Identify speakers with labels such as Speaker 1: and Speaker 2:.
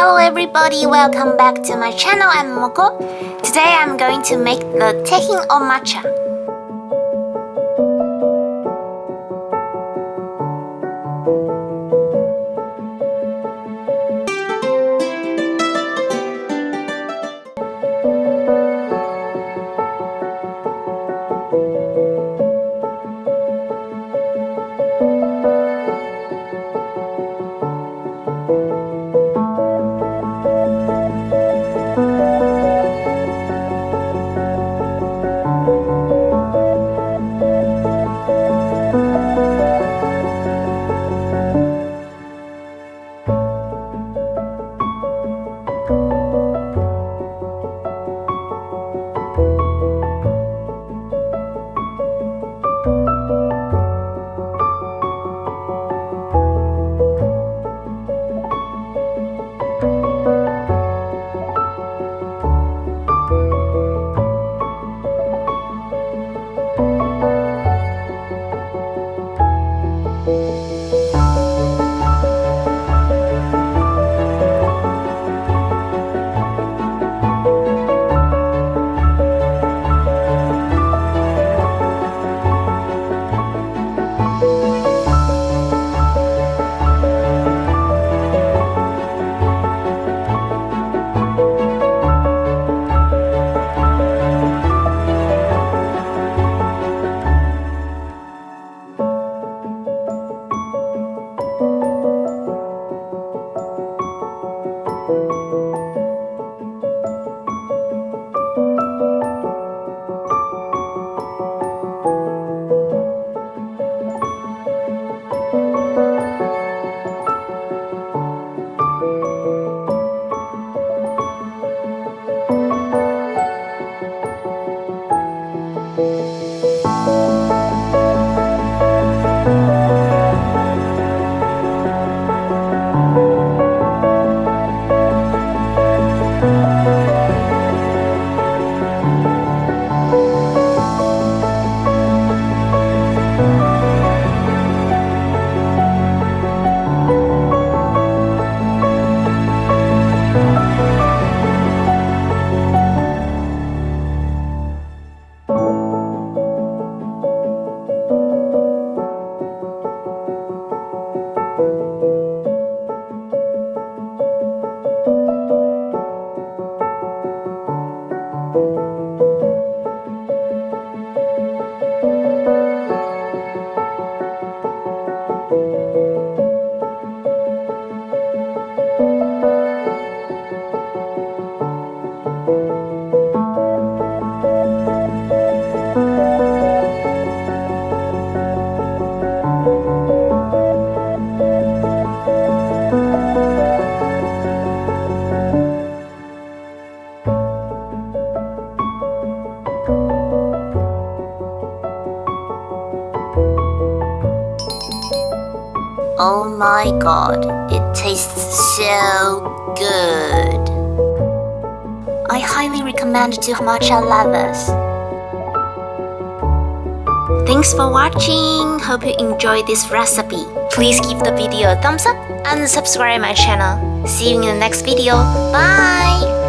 Speaker 1: Hello everybody, welcome back to my channel. I'm Moko. Today I'm going to make the taking of matcha. Oh my god, it tastes so good. I highly recommend to matcha lovers. Thanks for watching. Hope you enjoyed this recipe. Please give the video a thumbs up and subscribe my channel. See you in the next video. Bye!